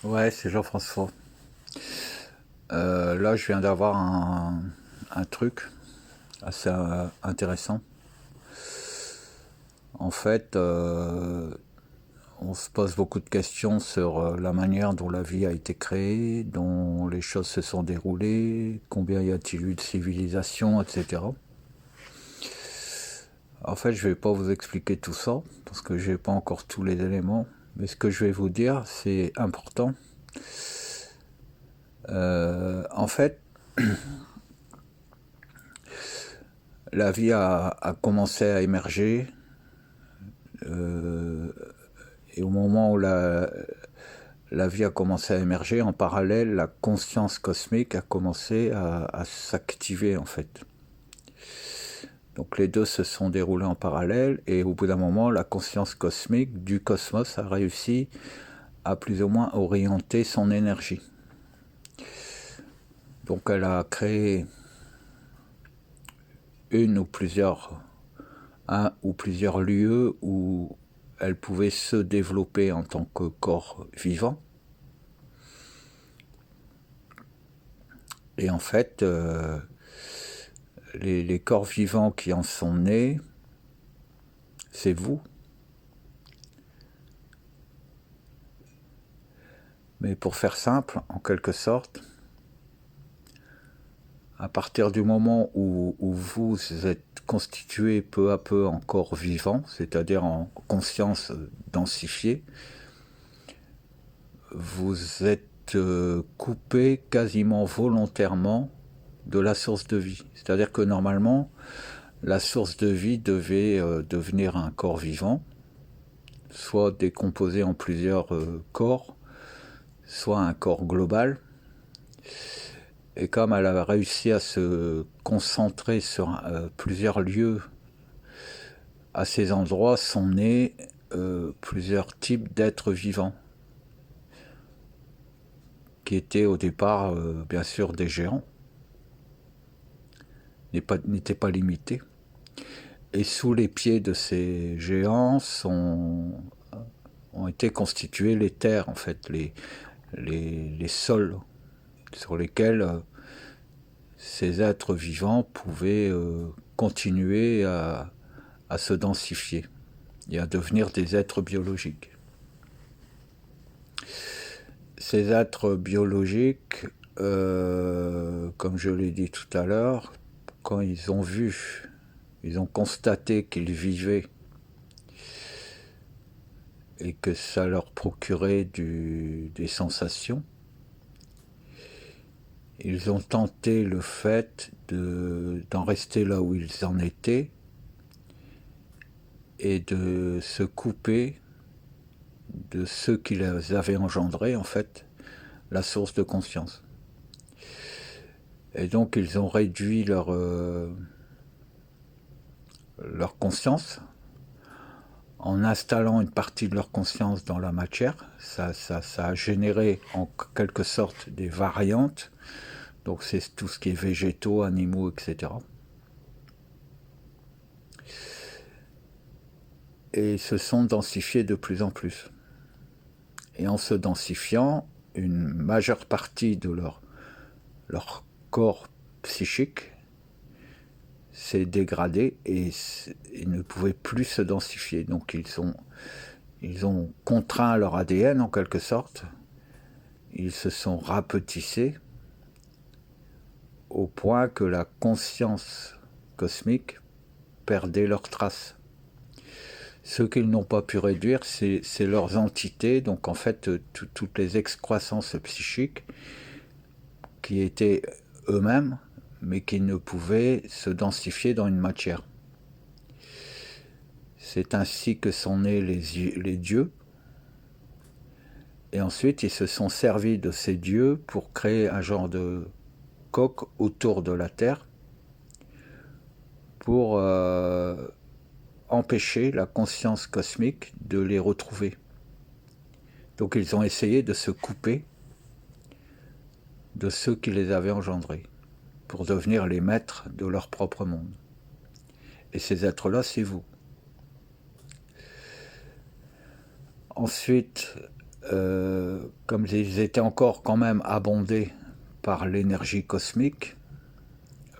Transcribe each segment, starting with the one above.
Ouais, c'est Jean-François. Là, je viens d'avoir un truc assez intéressant. En fait, on se pose beaucoup de questions sur la manière dont la vie a été créée, dont les choses se sont déroulées, combien y a-t-il eu de civilisations, etc. En fait, je vais pas vous expliquer tout ça, parce que j'ai pas encore tous les éléments. Mais ce que je vais vous dire, c'est important. En fait, la vie a commencé à émerger. Et au moment où la vie a commencé à émerger, en parallèle, la conscience cosmique a commencé à s'activer en fait. Donc les deux se sont déroulés en parallèle et au bout d'un moment, la conscience cosmique du cosmos a réussi à plus ou moins orienter son énergie. Donc elle a créé un ou plusieurs lieux où elle pouvait se développer en tant que corps vivant. Et en fait, les corps vivants qui en sont nés, c'est vous. Mais pour faire simple, en quelque sorte, à partir du moment où vous êtes constitué peu à peu en corps vivant, c'est-à-dire en conscience densifiée, vous êtes coupé quasiment volontairement de la source de vie. C'est-à-dire que normalement, la source de vie devait devenir un corps vivant, soit décomposé en plusieurs corps, soit un corps global. Et comme elle a réussi à se concentrer sur plusieurs lieux, à ces endroits sont nés plusieurs types d'êtres vivants, qui étaient au départ, bien sûr, des géants, n'étaient pas limités. Et sous les pieds de ces géants ont été constituées les terres, en fait, les sols sur lesquels ces êtres vivants pouvaient continuer à se densifier et à devenir des êtres biologiques. Ces êtres biologiques, comme je l'ai dit tout à l'heure, quand ils ont constaté qu'ils vivaient et que ça leur procurait des sensations, ils ont tenté le fait d'en rester là où ils en étaient et de se couper de ceux qui les avaient engendrés, en fait, la source de conscience. Et donc ils ont réduit leur conscience en installant une partie de leur conscience dans la matière. Ça a généré en quelque sorte des variantes. Donc c'est tout ce qui est végétaux, animaux, etc. Et ils se sont densifiés de plus en plus. Et en se densifiant, une majeure partie de leur corps psychique s'est dégradée et ils ne pouvaient plus se densifier. Donc ils ont contraint leur ADN en quelque sorte. Ils se sont rapetissés au point que la conscience cosmique perdait leurs traces. Ce qu'ils n'ont pas pu réduire, c'est leurs entités, donc en fait toutes les excroissances psychiques qui étaient eux-mêmes, mais qui ne pouvaient se densifier dans une matière. C'est ainsi que sont nés les dieux. Et ensuite, ils se sont servis de ces dieux pour créer un genre de coque autour de la Terre pour empêcher la conscience cosmique de les retrouver. Donc ils ont essayé de se couper de ceux qui les avaient engendrés pour devenir les maîtres de leur propre monde. Et ces êtres-là, c'est vous. Ensuite, comme ils étaient encore quand même abondés par l'énergie cosmique,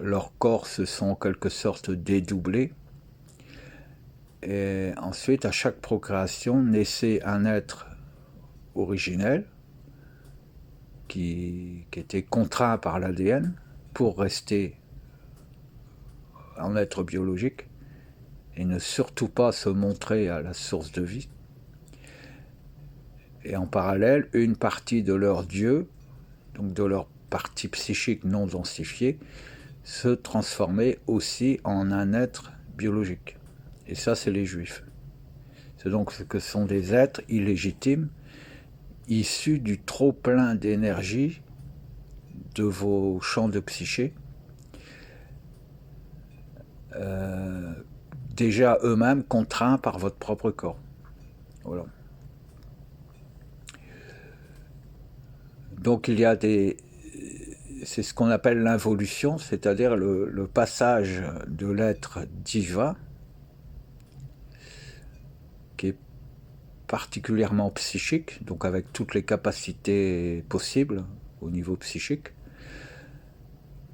leurs corps se sont en quelque sorte dédoublés. Et ensuite, à chaque procréation, naissait un être originel qui était contraint par l'ADN pour rester un être biologique et ne surtout pas se montrer à la source de vie. Et en parallèle, une partie de leur Dieu, donc de leur partie psychique non densifiée, se transformait aussi en un être biologique. Et ça, c'est les Juifs. C'est donc ce que sont des êtres illégitimes, issus du trop-plein d'énergie de vos champs de psyché, déjà eux-mêmes contraints par votre propre corps. Voilà. Donc il y a des... C'est ce qu'on appelle l'involution, c'est-à-dire le passage de l'être divin, qui est particulièrement psychique, donc avec toutes les capacités possibles au niveau psychique,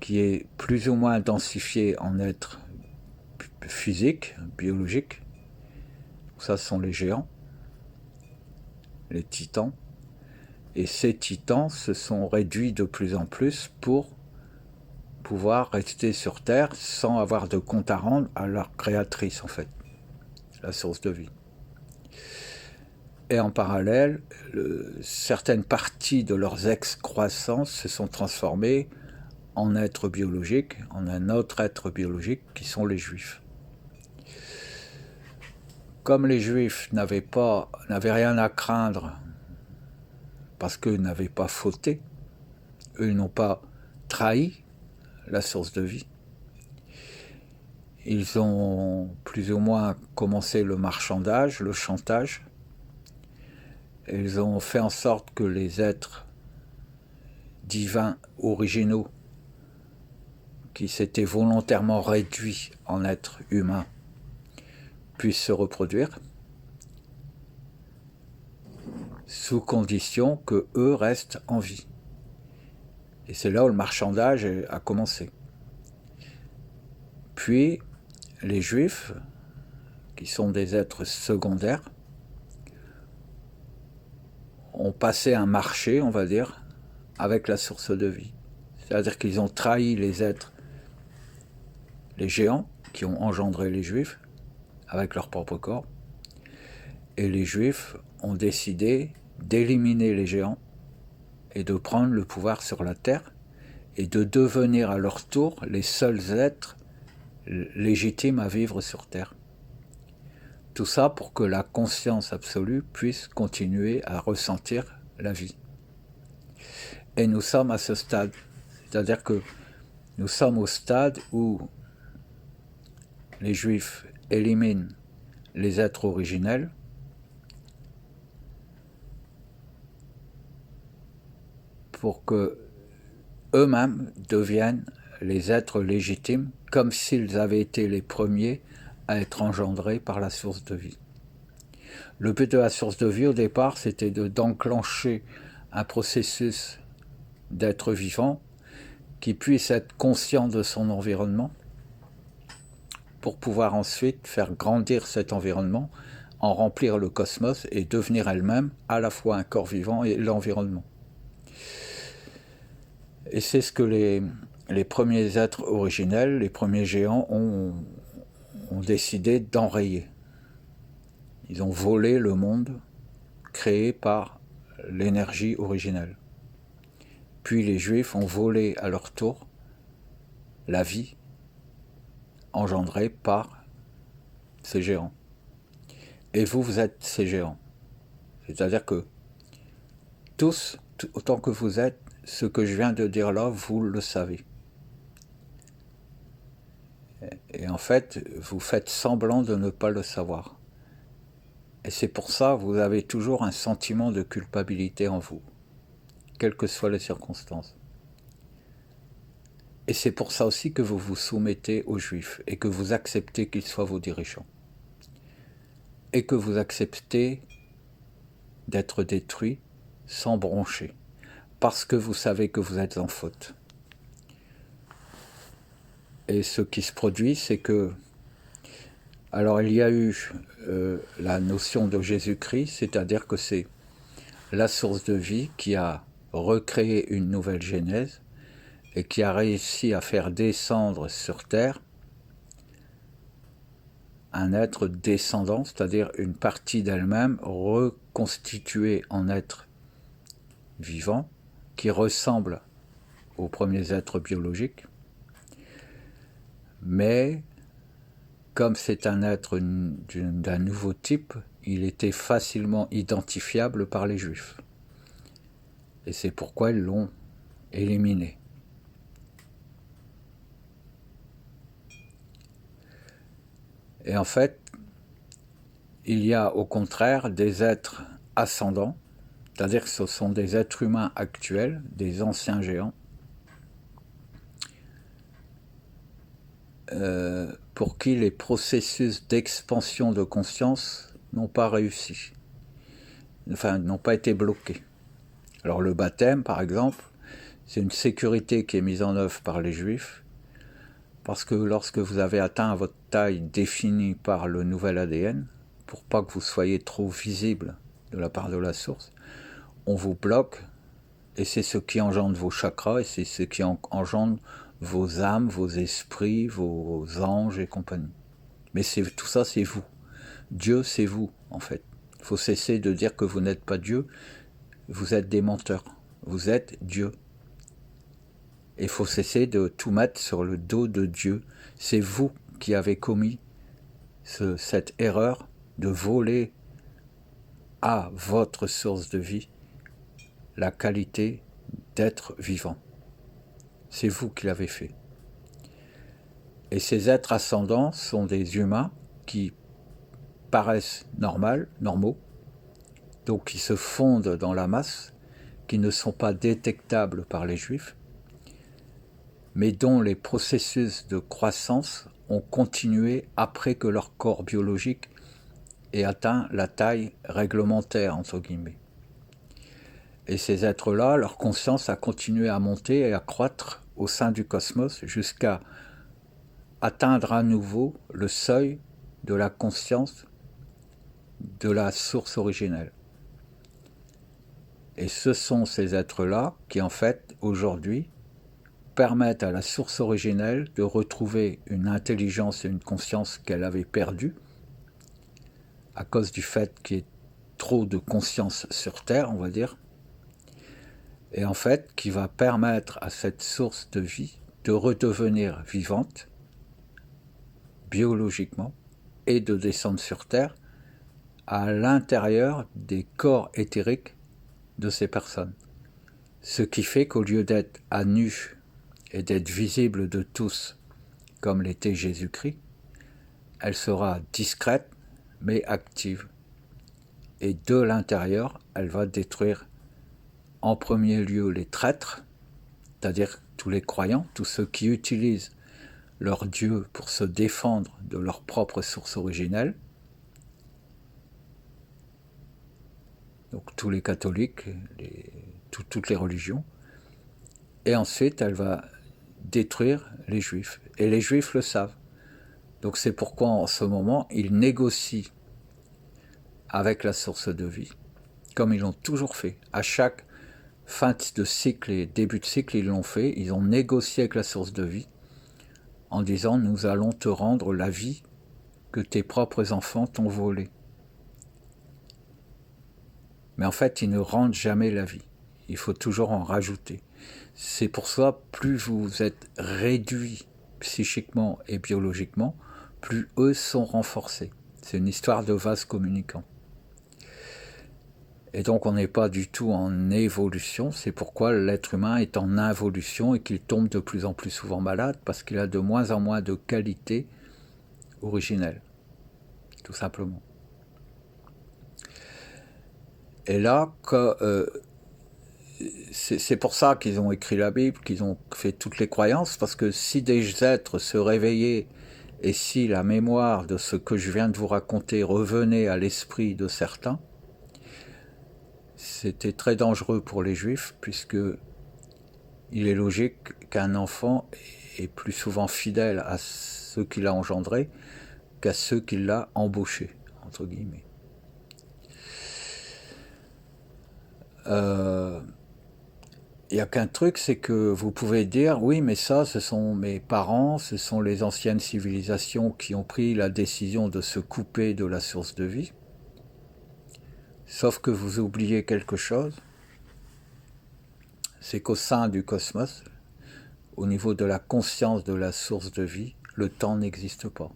qui est plus ou moins densifié en être physique, biologique. Ça, ce sont les géants, les titans. Et ces titans se sont réduits de plus en plus pour pouvoir rester sur Terre sans avoir de compte à rendre à leur créatrice, en fait, la source de vie. Et en parallèle, certaines parties de leurs excroissances se sont transformées en êtres biologiques, en un autre être biologique, qui sont les Juifs. Comme les Juifs n'avaient rien à craindre parce qu'eux n'avaient pas fauté, eux n'ont pas trahi la source de vie, ils ont plus ou moins commencé le marchandage, le chantage, et ils ont fait en sorte que les êtres divins originaux qui s'étaient volontairement réduits en êtres humains puissent se reproduire, sous condition que eux restent en vie. Et c'est là où le marchandage a commencé. Puis, les Juifs, qui sont des êtres secondaires, ont passé un marché, on va dire, avec la source de vie. C'est-à-dire qu'ils ont trahi les êtres, les géants, qui ont engendré les Juifs, avec leur propre corps. Et les Juifs ont décidé d'éliminer les géants et de prendre le pouvoir sur la terre et de devenir à leur tour les seuls êtres légitimes à vivre sur terre. Tout ça pour que la conscience absolue puisse continuer à ressentir la vie. Et nous sommes à ce stade, c'est-à-dire que nous sommes au stade où les Juifs éliminent les êtres originels pour que eux-mêmes deviennent les êtres légitimes, comme s'ils avaient été les premiers à être engendrés par la source de vie. Le but de la source de vie, au départ, c'était d'enclencher un processus d'être vivant qui puisse être conscient de son environnement pour pouvoir ensuite faire grandir cet environnement, en remplir le cosmos et devenir elle-même à la fois un corps vivant et l'environnement. Et c'est ce que les premiers êtres originels, les premiers géants, ont décidé d'enrayer. Ils ont volé le monde créé par l'énergie originelle. Puis les Juifs ont volé à leur tour la vie engendrée par ces géants. Et vous êtes ces géants. C'est-à-dire que tous, autant que vous êtes, ce que je viens de dire là, vous le savez. Et en fait, vous faites semblant de ne pas le savoir. Et c'est pour ça que vous avez toujours un sentiment de culpabilité en vous, quelles que soient les circonstances. Et c'est pour ça aussi que vous vous soumettez aux Juifs et que vous acceptez qu'ils soient vos dirigeants. Et que vous acceptez d'être détruit sans broncher, parce que vous savez que vous êtes en faute. Et ce qui se produit, c'est que, alors il y a eu la notion de Jésus-Christ, c'est-à-dire que c'est la source de vie qui a recréé une nouvelle genèse et qui a réussi à faire descendre sur terre un être descendant, c'est-à-dire une partie d'elle-même reconstituée en être vivant qui ressemble aux premiers êtres biologiques, mais comme c'est un être d'un nouveau type, il était facilement identifiable par les Juifs. Et c'est pourquoi ils l'ont éliminé. Et en fait, il y a au contraire des êtres ascendants, c'est-à-dire que ce sont des êtres humains actuels, des anciens géants, pour qui les processus d'expansion de conscience n'ont pas réussi, enfin n'ont pas été bloqués. Alors le baptême, par exemple, c'est une sécurité qui est mise en œuvre par les Juifs, parce que lorsque vous avez atteint votre taille définie par le nouvel ADN, pour pas que vous soyez trop visible de la part de la source, on vous bloque, et c'est ce qui engendre vos chakras, et c'est ce qui engendre vos âmes, vos esprits, vos anges et compagnie. Mais tout ça, c'est vous. Dieu, c'est vous, en fait. Il faut cesser de dire que vous n'êtes pas Dieu, vous êtes des menteurs. Vous êtes Dieu. Et il faut cesser de tout mettre sur le dos de Dieu. C'est vous qui avez commis cette erreur de voler à votre source de vie la qualité d'être vivant. C'est vous qui l'avez fait. Et ces êtres ascendants sont des humains qui paraissent normaux, donc qui se fondent dans la masse, qui ne sont pas détectables par les Juifs, mais dont les processus de croissance ont continué après que leur corps biologique ait atteint la taille réglementaire, entre guillemets. Et ces êtres-là, leur conscience a continué à monter et à croître au sein du cosmos jusqu'à atteindre à nouveau le seuil de la conscience de la source originelle. Et ce sont ces êtres-là qui, en fait, aujourd'hui, permettent à la source originelle de retrouver une intelligence et une conscience qu'elle avait perdue à cause du fait qu'il y ait trop de conscience sur Terre, on va dire, et en fait qui va permettre à cette source de vie de redevenir vivante biologiquement et de descendre sur Terre à l'intérieur des corps éthériques de ces personnes. Ce qui fait qu'au lieu d'être à nu et d'être visible de tous comme l'était Jésus-Christ, elle sera discrète mais active. Et de l'intérieur, elle va détruire en premier lieu les traîtres, c'est-à-dire tous les croyants, tous ceux qui utilisent leur Dieu pour se défendre de leur propre source originelle. Donc tous les catholiques, toutes les religions. Et ensuite, elle va détruire les Juifs. Et les Juifs le savent. Donc c'est pourquoi en ce moment, ils négocient avec la source de vie, comme ils l'ont toujours fait. À chaque fin de cycle et début de cycle, ils l'ont fait. Ils ont négocié avec la source de vie en disant « Nous allons te rendre la vie que tes propres enfants t'ont volée. » Mais en fait, ils ne rendent jamais la vie. Il faut toujours en rajouter. C'est pour ça, plus vous êtes réduit psychiquement et biologiquement, plus eux sont renforcés. C'est une histoire de vase communicant. Et donc on n'est pas du tout en évolution, c'est pourquoi l'être humain est en involution et qu'il tombe de plus en plus souvent malade, parce qu'il a de moins en moins de qualité originelle, tout simplement. Et là, c'est pour ça qu'ils ont écrit la Bible, qu'ils ont fait toutes les croyances, parce que si des êtres se réveillaient et si la mémoire de ce que je viens de vous raconter revenait à l'esprit de certains, c'était très dangereux pour les Juifs, puisque il est logique qu'un enfant est plus souvent fidèle à ceux qu'il a engendrés qu'à ceux qui l'a embauché, entre guillemets. Il n'y a qu'un truc, c'est que vous pouvez dire, oui, mais ça, ce sont mes parents, ce sont les anciennes civilisations qui ont pris la décision de se couper de la source de vie. Sauf que vous oubliez quelque chose, c'est qu'au sein du cosmos, au niveau de la conscience de la source de vie, le temps n'existe pas.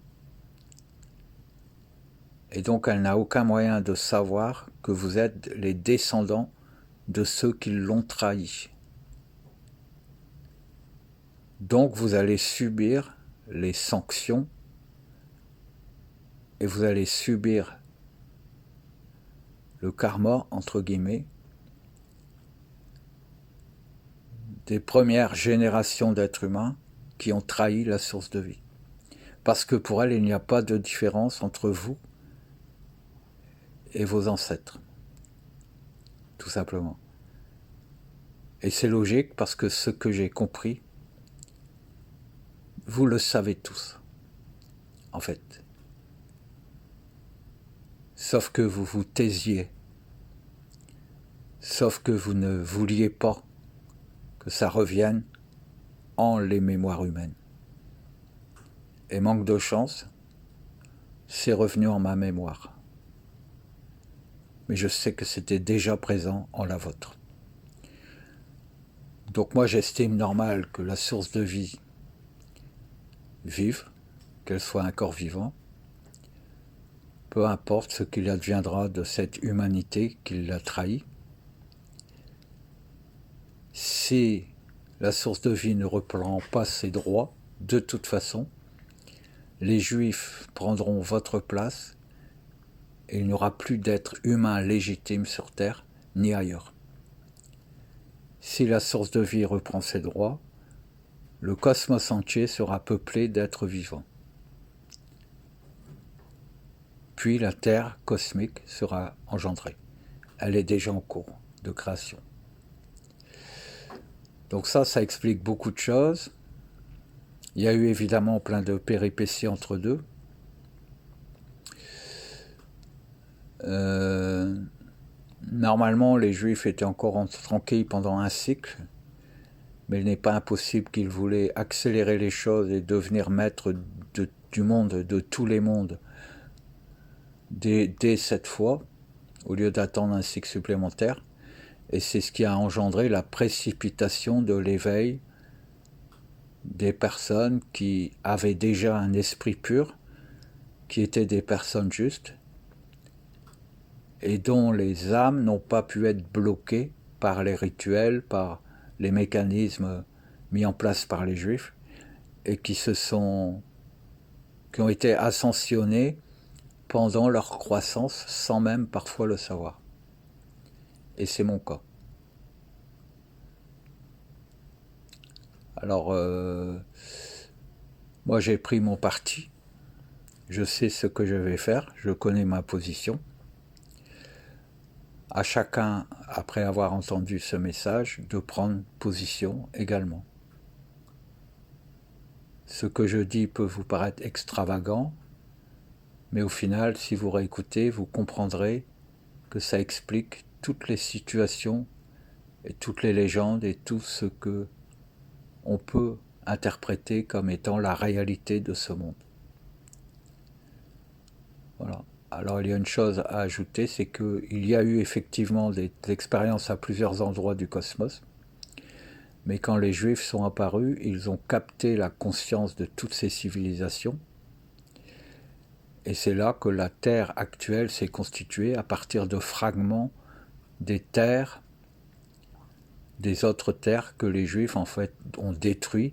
Et donc elle n'a aucun moyen de savoir que vous êtes les descendants de ceux qui l'ont trahi. Donc vous allez subir les sanctions et vous allez subir le karma, entre guillemets, des premières générations d'êtres humains qui ont trahi la source de vie. Parce que pour elle, il n'y a pas de différence entre vous et vos ancêtres. Tout simplement. Et c'est logique parce que ce que j'ai compris, vous le savez tous, en fait. Sauf que vous vous taisiez. Sauf que vous ne vouliez pas que ça revienne en les mémoires humaines. Et manque de chance, c'est revenu en ma mémoire. Mais je sais que c'était déjà présent en la vôtre. Donc moi j'estime normal que la source de vie vive, qu'elle soit un corps vivant, peu importe ce qu'il adviendra de cette humanité qui l'a trahi. Si la source de vie ne reprend pas ses droits, de toute façon, les Juifs prendront votre place et il n'y aura plus d'êtres humains légitimes sur Terre, ni ailleurs. Si la source de vie reprend ses droits, le cosmos entier sera peuplé d'êtres vivants. Puis la Terre cosmique sera engendrée. Elle est déjà en cours de création. Donc ça explique beaucoup de choses. Il y a eu évidemment plein de péripéties entre deux. Normalement, les Juifs étaient encore tranquilles pendant un cycle, mais il n'est pas impossible qu'ils voulaient accélérer les choses et devenir maîtres du monde, de tous les mondes, dès cette fois, au lieu d'attendre un cycle supplémentaire. Et c'est ce qui a engendré la précipitation de l'éveil des personnes qui avaient déjà un esprit pur, qui étaient des personnes justes, et dont les âmes n'ont pas pu être bloquées par les rituels, par les mécanismes mis en place par les Juifs, et qui ont été ascensionnés pendant leur croissance, sans même parfois le savoir. Et c'est mon cas. Alors, moi j'ai pris mon parti, je sais ce que je vais faire, je connais ma position. À chacun, après avoir entendu ce message, de prendre position également. Ce que je dis peut vous paraître extravagant, mais au final, si vous réécoutez, vous comprendrez que ça explique toutes les situations et toutes les légendes et tout ce que on peut interpréter comme étant la réalité de ce monde. Voilà. Alors il y a une chose à ajouter, c'est qu'il y a eu effectivement des expériences à plusieurs endroits du cosmos, mais quand les Juifs sont apparus, ils ont capté la conscience de toutes ces civilisations, et c'est là que la Terre actuelle s'est constituée à partir de fragments des terres, des autres terres que les Juifs en fait ont détruit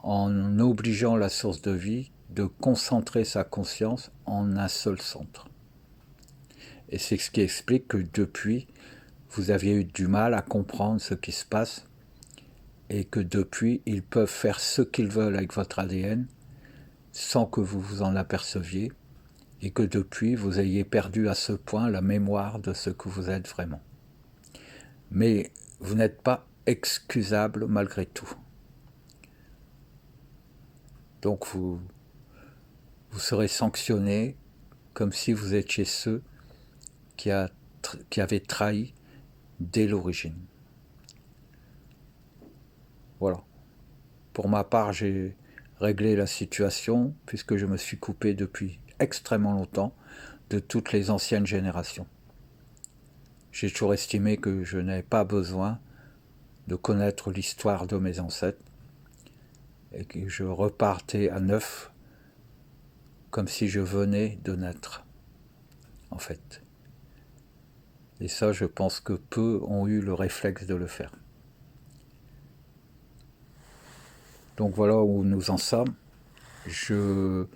en obligeant la source de vie de concentrer sa conscience en un seul centre. Et c'est ce qui explique que depuis, vous aviez eu du mal à comprendre ce qui se passe et que depuis, ils peuvent faire ce qu'ils veulent avec votre ADN sans que vous vous en aperceviez et que depuis vous ayez perdu à ce point la mémoire de ce que vous êtes vraiment. Mais vous n'êtes pas excusable malgré tout. Donc vous serez sanctionné comme si vous étiez ceux qui avaient trahi dès l'origine. Voilà. Pour ma part, j'ai réglé la situation puisque je me suis coupé depuis extrêmement longtemps de toutes les anciennes générations. J'ai toujours estimé que je n'avais pas besoin de connaître l'histoire de mes ancêtres et que je repartais à neuf comme si je venais de naître, en fait. Et ça, je pense que peu ont eu le réflexe de le faire. Donc voilà où nous en sommes. Je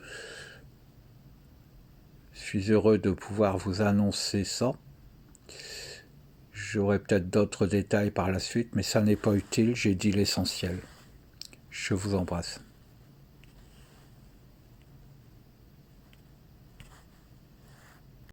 suis heureux de pouvoir vous annoncer ça. J'aurai peut-être d'autres détails par la suite, mais ça n'est pas utile, j'ai dit l'essentiel. Je vous embrasse.